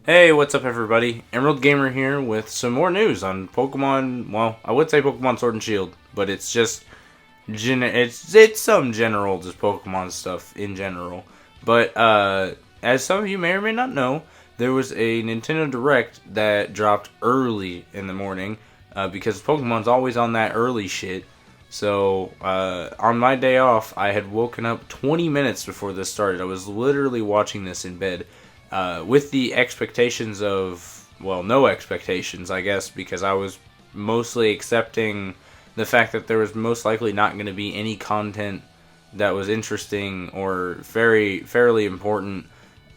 Hey, what's up everybody? Emerald Gamer here with some more news on Pokemon, well, I would say Pokemon Sword and Shield, but it's just, it's some general, just Pokemon stuff in general. But, as some of you may or may not know, there was a Nintendo Direct that dropped early in the morning, because Pokemon's always on that early shit. So, on my day off, I had woken up 20 minutes before this started. I was literally watching this in bed. With the expectations of, well, no expectations, I guess, because I was mostly accepting the fact that there was most likely not going to be any content that was interesting or fairly important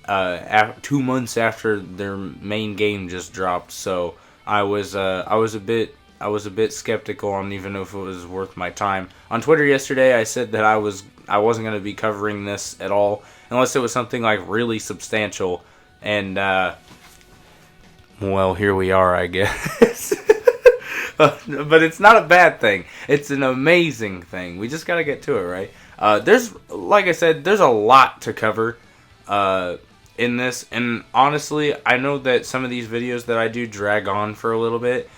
2 months after their main game just dropped. So I was a bit skeptical on even if it was worth my time. On Twitter yesterday, I said that I wasn't going to be covering this at all unless it was something like really substantial. And well, here we are, I guess. But it's not a bad thing. It's an amazing thing. We just got to get to it, right? Like I said, there's a lot to cover in this, and honestly, I know that some of these videos that I do drag on for a little bit.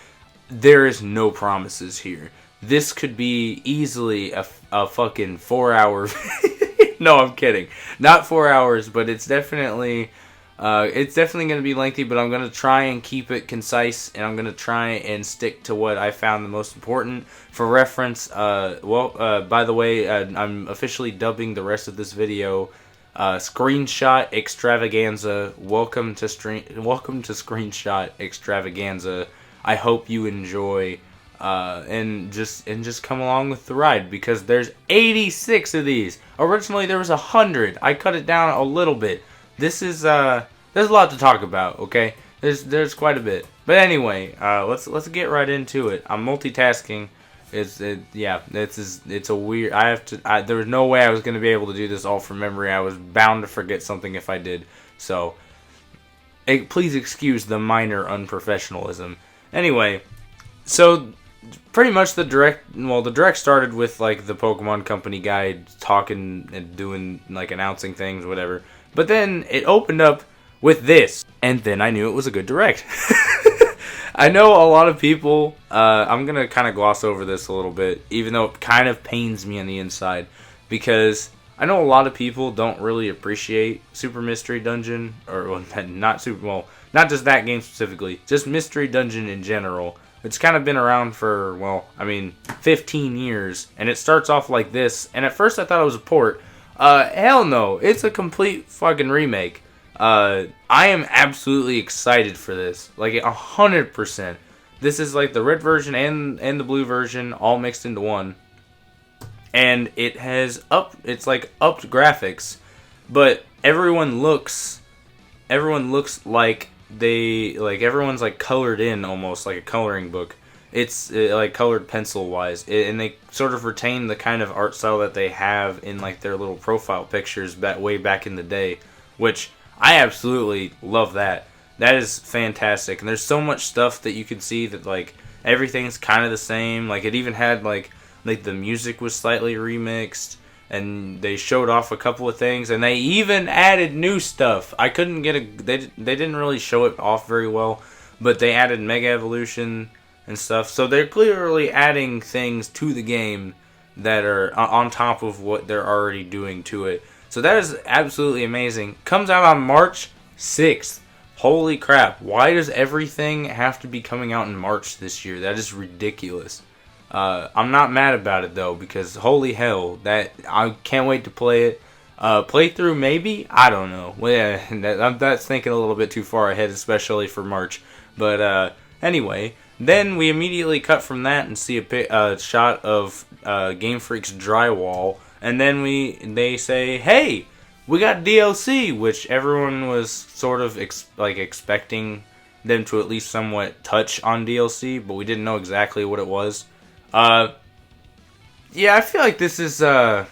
There is no promises here. This could be easily a fucking 4-hour video. No, I'm kidding. Not 4 hours, but it's definitely going to be lengthy, but I'm going to try and keep it concise, and I'm going to try and stick to what I found the most important. For reference, by the way, I'm officially dubbing the rest of this video Screenshot Extravaganza. Welcome to Screenshot Extravaganza. I hope you enjoy and just come along with the ride, because there's 86 of these. Originally there was 100. I cut it down a little bit. This is there's a lot to talk about. Okay, there's quite a bit. But anyway, let's get right into it. I'm multitasking. It's a weird. There was no way I was gonna be able to do this all from memory. I was bound to forget something if I did. So please excuse the minor unprofessionalism. Anyway, so pretty much the direct started with like the Pokemon Company guy talking and doing like announcing things, whatever. But then it opened up with this, and then I knew it was a good direct. I know a lot of people, I'm gonna kind of gloss over this a little bit, even though it kind of pains me on the inside, because I know a lot of people don't really appreciate Super Mystery Dungeon, or not just that game specifically, just Mystery Dungeon in general. It's kind of been around for, 15 years, and it starts off like this, and at first I thought it was a port. Hell no, it's a complete fucking remake. I am absolutely excited for this, like 100%. This is like the red version and the blue version all mixed into one. And it's like upped graphics, but everyone looks like everyone's like colored in almost like a coloring book. It's like colored pencil wise, and they sort of retain the kind of art style that they have in like their little profile pictures way back in the day, which I absolutely love. That is fantastic. And there's so much stuff that you can see that like everything's kind of the same. Like it even had like the music was slightly remixed, and they showed off a couple of things, and they even added new stuff. I couldn't get they didn't really show it off very well, but they added Mega Evolution and stuff. So they're clearly adding things to the game that are on top of what they're already doing to it. So that is absolutely amazing. Comes out on March 6th. Holy crap. Why does everything have to be coming out in March this year? That is ridiculous. I'm not mad about it though, because holy hell, that I can't wait to play it. Playthrough maybe? I don't know. Well, yeah, that's thinking a little bit too far ahead, especially for March. But anyway, then we immediately cut from that and see a shot of Game Freak's drywall, and then they say, hey, we got DLC, which everyone was sort of expecting them to at least somewhat touch on DLC, but we didn't know exactly what it was. Yeah, I feel like this is a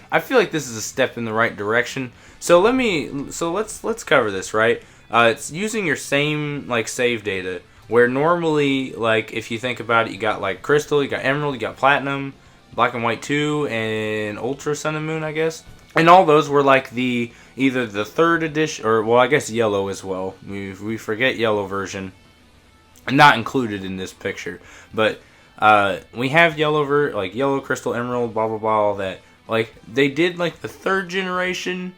step in the right direction. So let's cover this, right? It's using your same like save data, where normally, like if you think about it, you got like Crystal, you got Emerald, you got Platinum, Black and White 2, and Ultra Sun and Moon, I guess. And all those were like either the third edition, or well, I guess yellow as well. We forget yellow version, not included in this picture, but we have like yellow, crystal, emerald, blah blah blah, all that. Like they did like the third generation,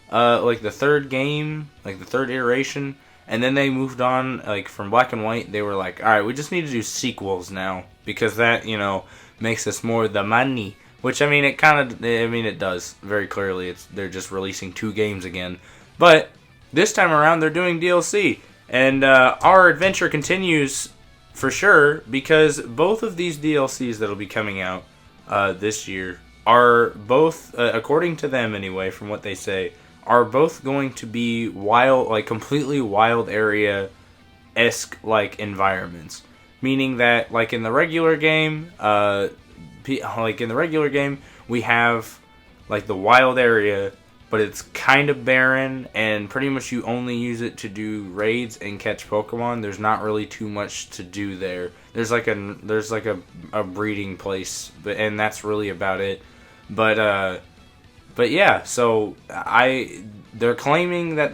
like the third game, like the third iteration, and then they moved on. Like from black and white, they were like, all right, we just need to do sequels now because that makes us more the money. Which, I mean, it does, very clearly. They're just releasing 2 games again. But this time around, they're doing DLC. And our adventure continues for sure, because both of these DLCs that'll be coming out this year are both, according to them anyway, from what they say, are both going to be wild, like completely wild area-esque like environments. Meaning that, like in the regular game, we have like the wild area, but it's kind of barren, and pretty much you only use it to do raids and catch Pokemon. There's not really too much to do there. There's like a breeding place, and that's really about it. But yeah, so they're claiming that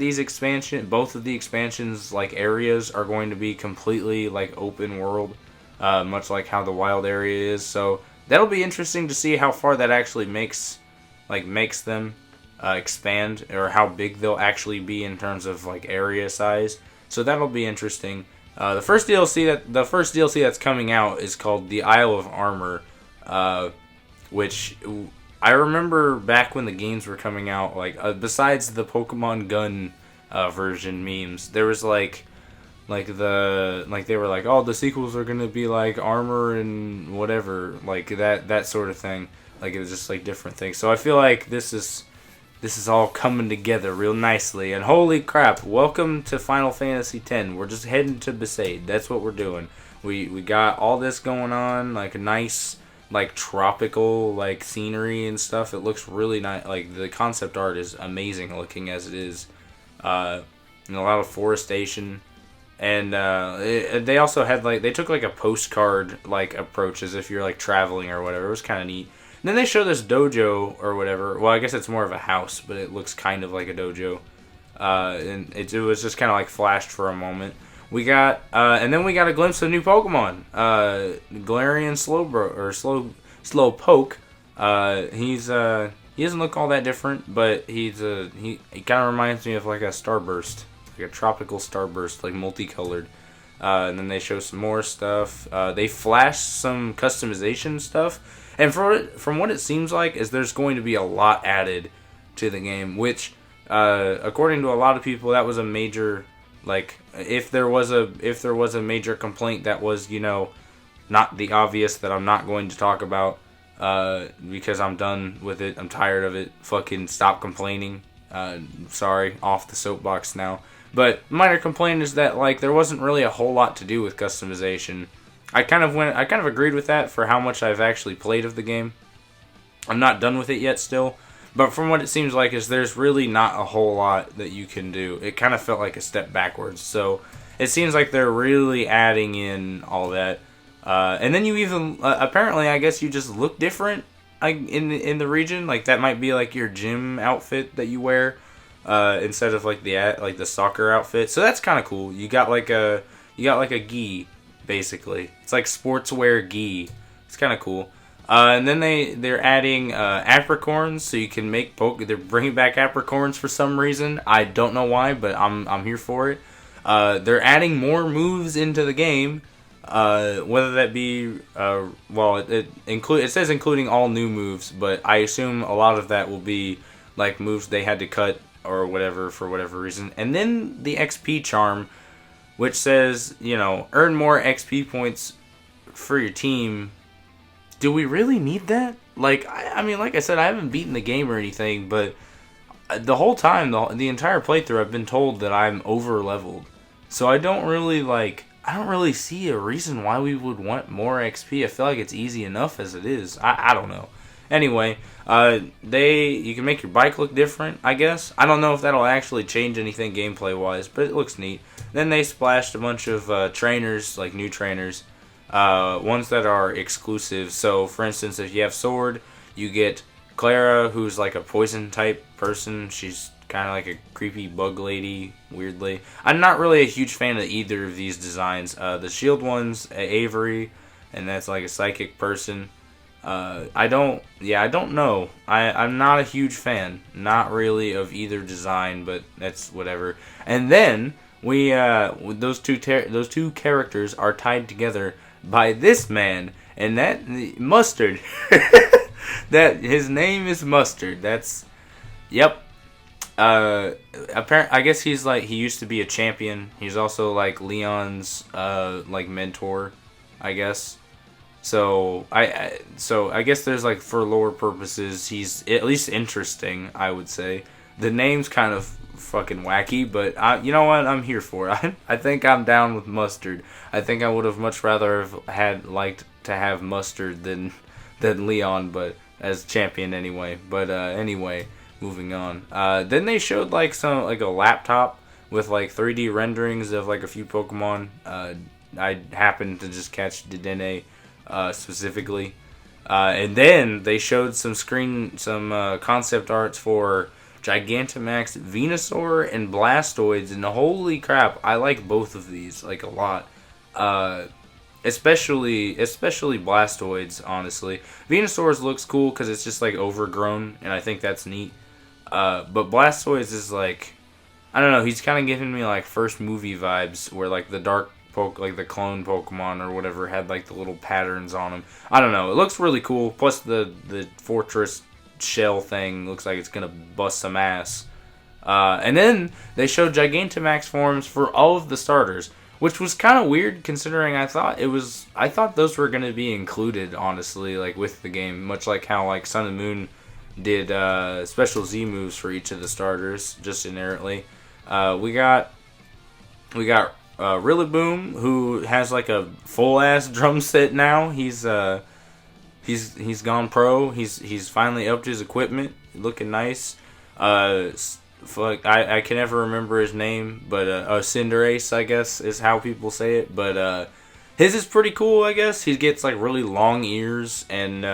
both of the expansions like areas are going to be completely like open world, much like how the wild area is. So that'll be interesting to see how far that actually makes them expand, or how big they'll actually be in terms of like area size. So that'll be interesting. The first DLC that's coming out is called the Isle of Armor, which I remember back when the games were coming out. Like besides the Pokemon Gun version memes, there was they were like, oh, the sequels are gonna be like armor and whatever, like that sort of thing. Like it was just like different things. So I feel like this is all coming together real nicely. And holy crap, welcome to Final Fantasy X. We're just heading to Besaid. That's what we're doing. We got all this going on, like a nice like tropical like scenery and stuff. It looks really nice. Like the concept art is amazing looking as it is. And a lot of forestation. And they also had they took like a postcard like approach, as if you're like traveling or whatever. It was kind of neat. And then they show this dojo or whatever. Well, I guess it's more of a house, but it looks kind of like a dojo. And it was just kind of like flashed for a moment. And then we got a glimpse of new Pokemon. Galarian Slowpoke. He doesn't look all that different, but he kind of reminds me of like a Starburst. Like a tropical starburst, like multicolored. And then they show some more stuff. They flash some customization stuff. And from what it seems like, is there's going to be a lot added to the game, which, according to a lot of people, that was a major, like, if there was a major complaint that was, not the obvious that I'm not going to talk about, because I'm done with it. I'm tired of it. Fucking stop complaining. Sorry, off the soapbox now. But minor complaint is that like there wasn't really a whole lot to do with customization. I kind of agreed with that for how much I've actually played of the game. I'm not done with it yet still, but from what it seems like is there's really not a whole lot that you can do. It kind of felt like a step backwards. So it seems like they're really adding in all that. And then you even apparently I guess you just look different in the region. Like that might be like your gym outfit that you wear. Instead of like the soccer outfit, so that's kind of cool. You got like a gi, basically. It's like sportswear gi. It's kind of cool. And then they're adding apricorns, so you can make They're bringing back apricorns for some reason. I don't know why, but I'm here for it. They're adding more moves into the game. Whether that be it says including all new moves, but I assume a lot of that will be like moves they had to cut or whatever for whatever reason. And then the XP charm, which says, earn more XP points for your team. Do we really need that? Like, I mean, like I said, I haven't beaten the game or anything, but the whole time, the entire playthrough, I've been told that I'm over leveled. So I don't really see a reason why we would want more XP. I feel like it's easy enough as it is. I don't know. Anyway, you can make your bike look different, I guess. I don't know if that'll actually change anything gameplay-wise, but it looks neat. Then they splashed a bunch of trainers, like new trainers, ones that are exclusive. So, for instance, if you have Sword, you get Clara, who's like a poison type person. She's kind of like a creepy bug lady, weirdly. I'm not really a huge fan of either of these designs. The shield one's Avery, and that's like a psychic person. I don't know. I'm not a huge fan, not really, of either design, but that's whatever. And then those two characters are tied together by this man, and that Mustard. That his name is Mustard. That's, yep. I guess he used to be a champion. He's also like Leon's like mentor, I guess. So I guess there's like, for lore purposes, he's at least interesting, I would say. The name's kind of fucking wacky, but you know what? I'm here for it. I think I'm down with Mustard. I think I would have much rather have liked to have Mustard than Leon, but as champion anyway. But anyway, moving on. Then they showed like a laptop with like 3D renderings of like a few Pokemon. I happened to just catch Dedenne specifically. And then they showed some concept arts for Gigantamax, Venusaur, and Blastoids, and holy crap, I like both of these like a lot. Especially Blastoids, honestly. Venusaur's looks cool because it's just like overgrown, and I think that's neat. But Blastoids is like, I don't know, he's kind of giving me like first movie vibes, where like the like the clone Pokemon or whatever had like the little patterns on them. I don't know, it looks really cool. Plus the fortress shell thing looks like it's gonna bust some ass. And then they showed Gigantamax forms for all of the starters, which was kind of weird considering I thought those were gonna be included, honestly, like with the game, much like how like Sun and Moon did special Z moves for each of the starters just inherently. We got Rillaboom, who has like a full ass drum set now. He's gone pro. He's finally upped his equipment, looking nice. I can never remember his name, but Cinderace, I guess, is how people say it. But his is pretty cool, I guess. He gets like really long ears and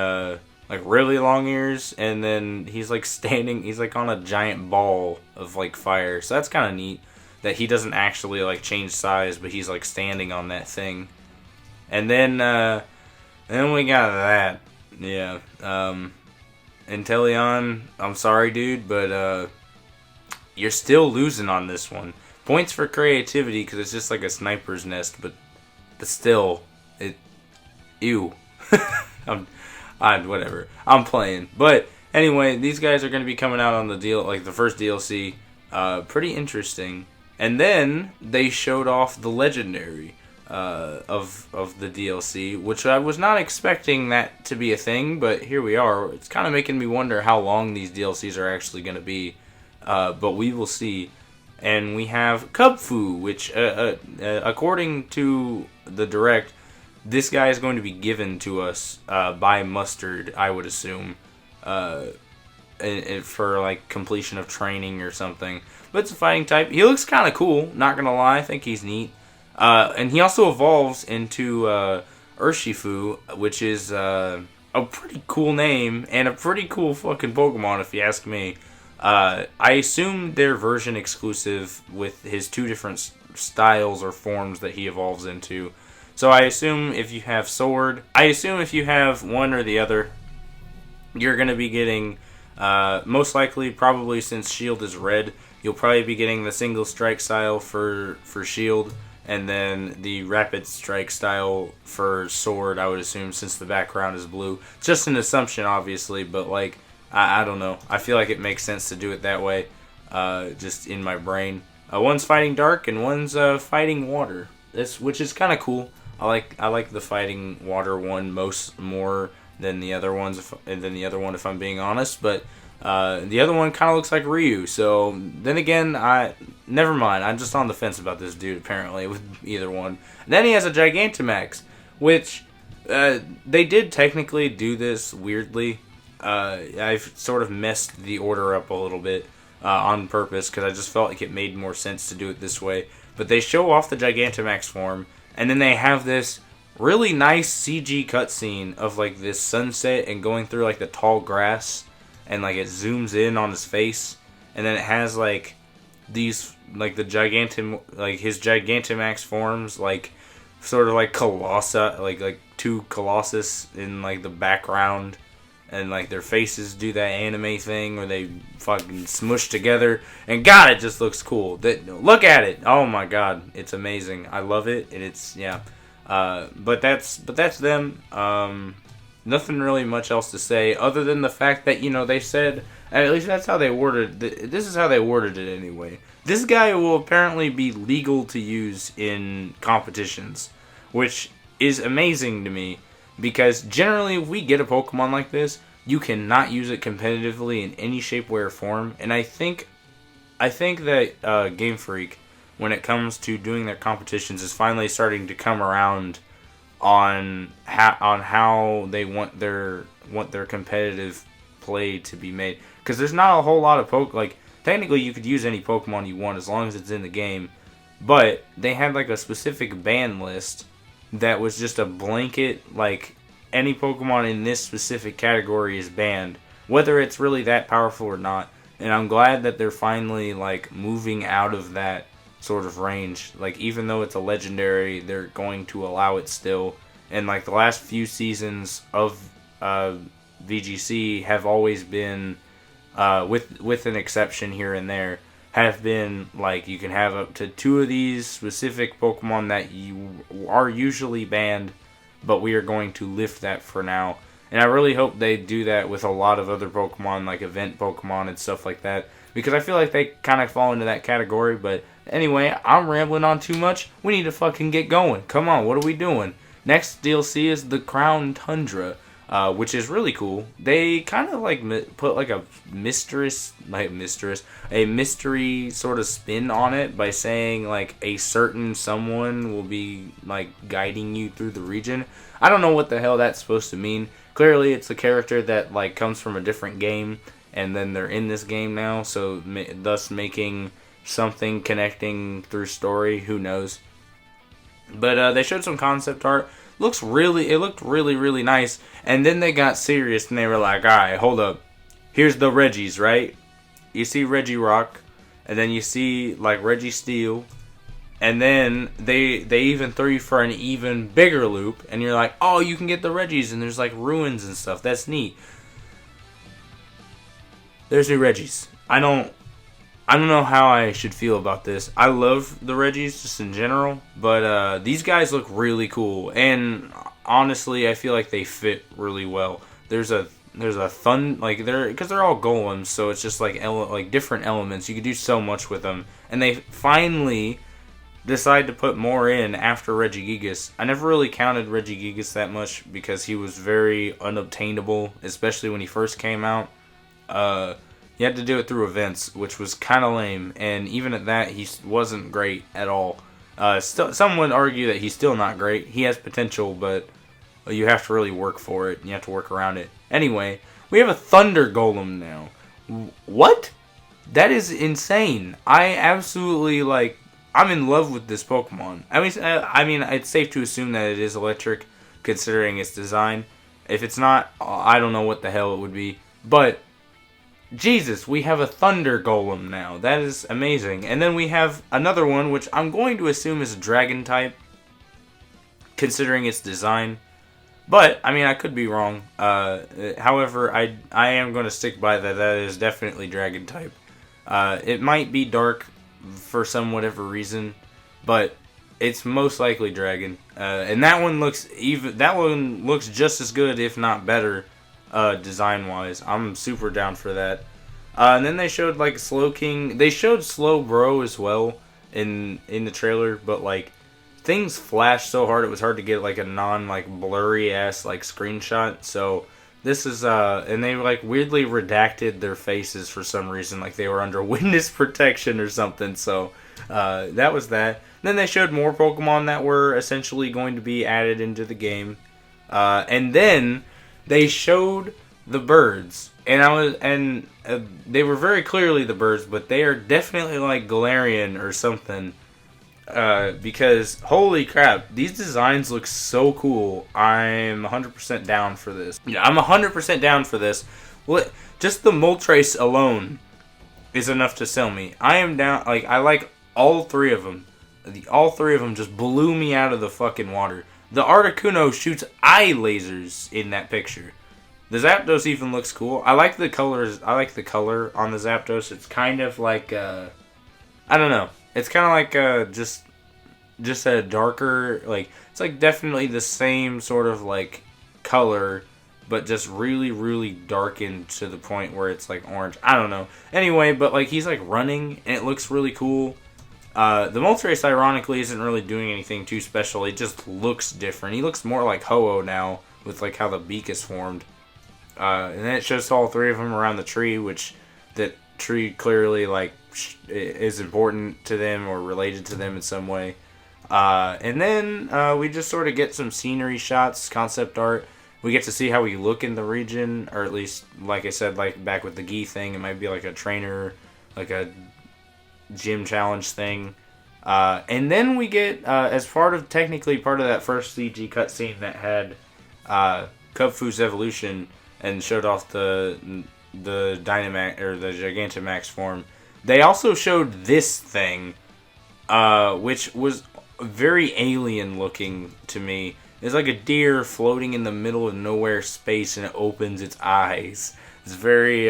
then he's like standing. He's like on a giant ball of like fire, so that's kind of neat. That he doesn't actually like change size, but he's like standing on that thing. And then we got that. Yeah. Inteleon, I'm sorry, dude, but you're still losing on this one. Points for creativity because it's just like a sniper's nest, but still, ew. Whatever. I'm playing, but anyway, these guys are going to be coming out on the first DLC. Pretty interesting. And then they showed off the legendary of the DLC, which I was not expecting that to be a thing, but here we are. It's kind of making me wonder how long these DLCs are actually going to be, but we will see. And we have Kubfu, which, according to the Direct, this guy is going to be given to us by Mustard, I would assume, for like completion of training or something. But it's a fighting type. He looks kind of cool, not gonna lie. I think he's neat. And he also evolves into Urshifu, which is a pretty cool name and a pretty cool fucking Pokemon, if you ask me. I assume they're version exclusive with his two different styles or forms that he evolves into. So I assume if you have Sword, if you have one or the other, you're going to be getting, most likely, probably since Shield is red, you'll probably be getting the single strike style for Shield, and then the rapid strike style for Sword, I would assume, since the background is blue. It's just an assumption, obviously, but like, I don't know. I feel like it makes sense to do it that way, just in my brain. One's fighting dark and one's fighting water, which is kind of cool. I like the fighting water one more than the other ones, if I'm being honest. But the other one kind of looks like Ryu. So then again, never mind. I'm just on the fence about this dude apparently with either one. And then he has a Gigantamax, which they did technically do this weirdly. I've sort of messed the order up a little bit on purpose because I just felt like it made more sense to do it this way. But they show off the Gigantamax form, and then they have this really nice CG cutscene of like this sunset and going through like the tall grass. and like it zooms in on his face, and then it has like these like the like his Gigantamax forms, like sort of like Colossus, like two Colossus in like the background, and like their faces do that anime thing where they fucking smush together, and God, it just looks cool. Look at it, oh my God, it's amazing. I love it, and it's but that's them. Nothing really much else to say other than the fact that they said, at least that's how they worded it. This is how they worded it anyway. This guy will apparently be legal to use in competitions, which is amazing to me, because generally if we get a Pokemon like this, you cannot use it competitively in any shape, way, or form. And I think that Game Freak, when it comes to doing their competitions, is finally starting to come around on how they want their competitive play to be made. Because there's not a whole lot of like, technically you could use any Pokemon you want as long as it's in the game, but they had like a specific ban list that was just a blanket, like any Pokemon in this specific category is banned, whether it's really that powerful or not. And I'm glad that they're finally like moving out of that sort of range. Like, even though it's a legendary, they're going to allow it still. And like the last few seasons of VGC have always been, with an exception here and there, have been like you can have up to 2 of these specific Pokemon that you are usually banned, but we are going to lift that for now. And I really hope they do that with a lot of other Pokemon, like event Pokemon and stuff like that, because I feel like they kind of fall into that category. But anyway, I'm rambling on too much. We need to fucking get going. Come on, what are we doing? Next DLC is the Crown Tundra, which is really cool. They kind of like put like a mystery sort of spin on it by saying like a certain someone will be like guiding you through the region. I don't know what the hell that's supposed to mean. Clearly, it's a character that like comes from a different game, and then they're in this game now, so thus making something connecting through story. Who knows? But they showed some concept art. It looked really nice. And then they got serious and they were like, alright, hold up. Here's the Reggies, right? You see Regirock, and then you see like Registeel, and then they even throw you for an even bigger loop, and you're like, oh, you can get the Reggies, and there's like ruins and stuff. That's neat. There's new Reggies. I don't know how I should feel about this. I love the Reggies just in general, but these guys look really cool, and honestly, I feel like they fit really well. There's a like because they're all golems, so it's just like different elements. You could do so much with them, and they finally decide to put more in after Regigigas. I never really counted Regigigas that much because he was very unobtainable, especially when he first came out. You had to do it through events, which was kind of lame, and even at that, he wasn't great at all. Some would argue that he's still not great. He has potential, but you have to really work for it, and you have to work around it. Anyway, we have a Thunder Golem now. What? That is insane. I absolutely, I'm in love with this Pokemon. I mean, it's safe to assume that it is electric, considering its design. If it's not, I don't know what the hell it would be. But Jesus, we have a Thunder Golem now. That is amazing. And then we have another one, which I'm going to assume is a Dragon type, considering its design. But, I mean, I could be wrong. However, I am going to stick by that. That is definitely Dragon type. It might be dark for some whatever reason, but it's most likely Dragon. And that one looks just as good, if not better, design-wise. I'm super down for that. And then they showed like Slowking. They showed Slowbro as well in the trailer, but like things flashed so hard it was hard to get like a blurry ass screenshot. So this is and they weirdly redacted their faces for some reason, like they were under witness protection or something. So that was that. Then they showed more Pokemon that were essentially going to be added into the game, and then they showed the birds, and they were very clearly the birds, but they are definitely like Galarian or something. Because holy crap, these designs look so cool. I'm 100% down for this. Yeah, I'm 100% down for this. Just the Moltres alone is enough to sell me. I am down. Like, I like all three of them. All three of them just blew me out of the fucking water. The Articuno shoots eye lasers in that picture. The Zapdos even looks cool. I like the colors. I like the color on the Zapdos. It's kind of like I don't know. It's kind of like just a darker, like, it's like definitely the same sort of like color, but just really, really darkened to the point where it's like orange. I don't know. Anyway, but like he's like running and it looks really cool. The Moltres ironically isn't really doing anything too special. It just looks different. He looks more like Ho-Oh now with like how the beak is formed. And then it shows all three of them around the tree, which that tree clearly like is important to them or related to them in some way. And then we just sort of get some scenery shots, concept art. We get to see how we look in the region, or at least, like I said, like back with the Gi thing, it might be like a trainer, like a gym challenge thing. And then we get, as technically part of that first CG cutscene that had Kubfu's evolution and showed off the Dynamax, or the Gigantamax form, they also showed this thing, which was very alien looking to me. It's like a deer floating in the middle of nowhere space and it opens its eyes. It's very,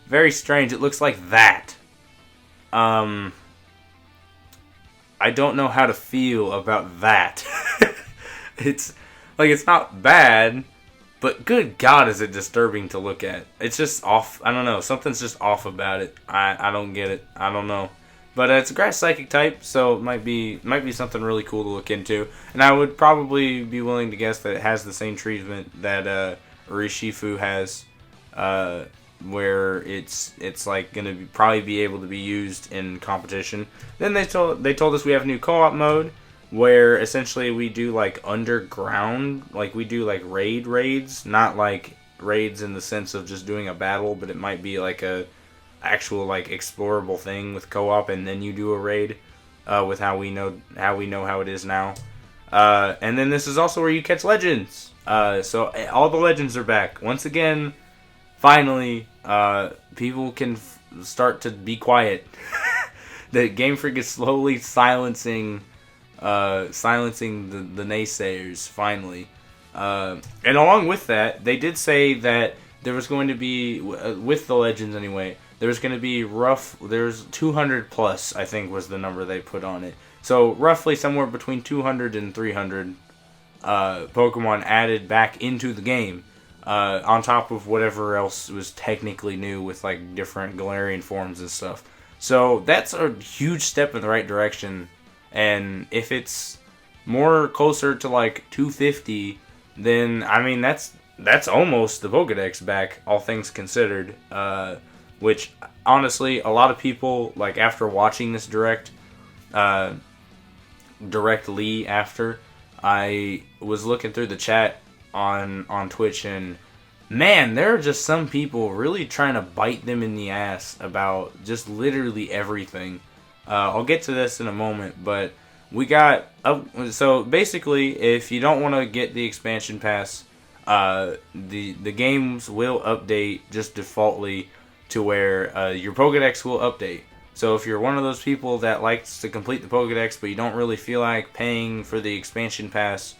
very strange. It looks like that. I don't know how to feel about that. It's like, it's not bad, but good God, is it disturbing to look at. It's just off. I don't know. Something's just off about it. I don't get it. I don't know. But it's a grass psychic type, so it might be something really cool to look into. And I would probably be willing to guess that it has the same treatment that Urshifu has, where it's like gonna probably be able to be used in competition. Then they told us we have a new co-op mode where essentially we do like underground, like we do like raids, not like raids in the sense of just doing a battle, but it might be like a actual like explorable thing with co-op, and then you do a raid with how we know how it is now. And then this is also where you catch legends. So all the legends are back once again. Finally, people can start to be quiet. The Game Freak is slowly silencing the naysayers finally. And along with that, they did say that there was going to be, with the legends anyway, there's going to be there's 200 plus, I think was the number they put on it. So roughly somewhere between 200 and 300 Pokemon added back into the game, on top of whatever else was technically new with like different Galarian forms and stuff. So that's a huge step in the right direction. And if it's more closer to like 250, then I mean that's almost the Pokedex back, all things considered. Which honestly, a lot of people, like after watching this directly after, I was looking through the chat on Twitch, and man, there are just some people really trying to bite them in the ass about just literally everything. I'll get to this in a moment, but we got so basically, if you don't want to get the expansion pass, the games will update just defaultly to where your Pokedex will update. So if you're one of those people that likes to complete the Pokedex but you don't really feel like paying for the expansion pass,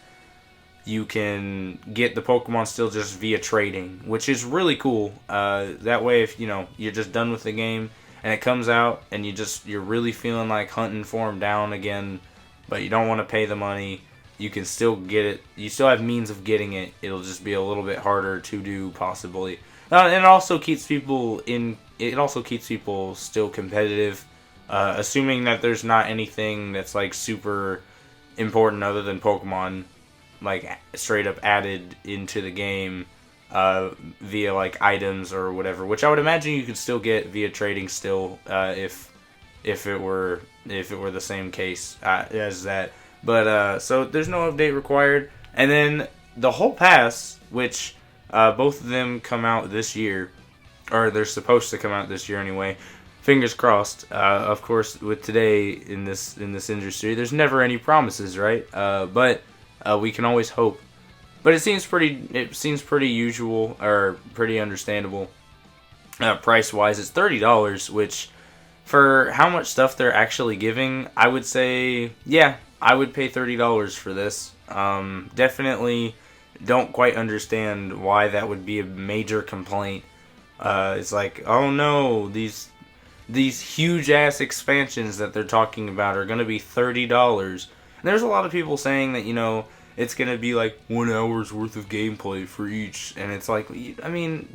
you can get the Pokemon still just via trading, which is really cool. That way, if you're just done with the game and it comes out and you're really feeling like hunting for them down again, but you don't want to pay the money, you can still get it. You still have means of getting it. It'll just be a little bit harder to do, possibly. And it also keeps people still competitive, assuming that there's not anything that's like super important other than Pokemon, like straight up added into the game via like items or whatever. Which I would imagine you could still get via trading still, if it were the same case as that. But so there's no update required, and then the whole pass, which both of them come out this year, or they're supposed to come out this year anyway. Fingers crossed. Of course, with today in this industry, there's never any promises, right? But we can always hope. but it seems pretty usual or pretty understandable. Price wise, it's $30, which for how much stuff they're actually giving, I would say, yeah, I would pay $30 for this. Definitely don't quite understand why that would be a major complaint. It's like, oh no, these huge ass expansions that they're talking about are going to be $30. And there's a lot of people saying that, it's going to be like 1 hour's worth of gameplay for each. And it's like, I mean,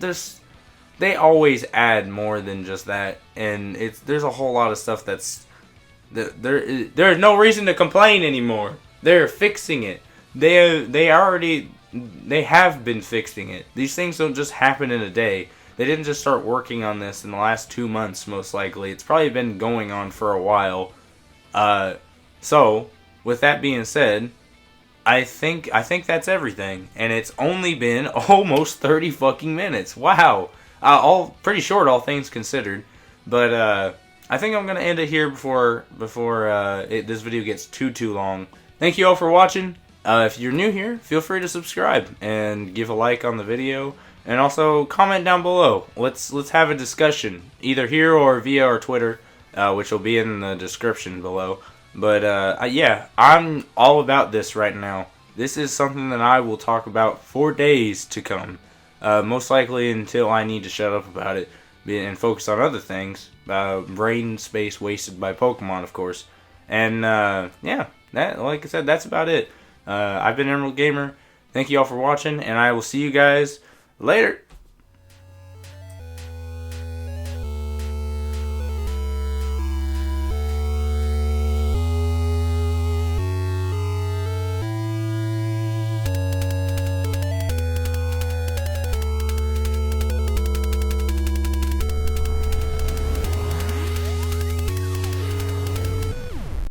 they always add more than just that. And there's a whole lot of stuff there's no reason to complain anymore. They're fixing it. They have been fixing it. These things don't just happen in a day. They didn't just start working on this in the last 2 months, most likely. It's probably been going on for a while. So, with that being said, I think that's everything. And it's only been almost 30 fucking minutes. Wow. All pretty short, all things considered. But I think I'm going to end it here before this video gets too long. Thank you all for watching. If you're new here, feel free to subscribe and give a like on the video. And also comment down below. Let's have a discussion, either here or via our Twitter, which will be in the description below. But yeah, I'm all about this right now. This is something that I will talk about for days to come. Most likely until I need to shut up about it and focus on other things. Brain space wasted by Pokemon, of course. And yeah, like I said, that's about it. I've been Emerald Gamer. Thank you all for watching, and I will see you guys later.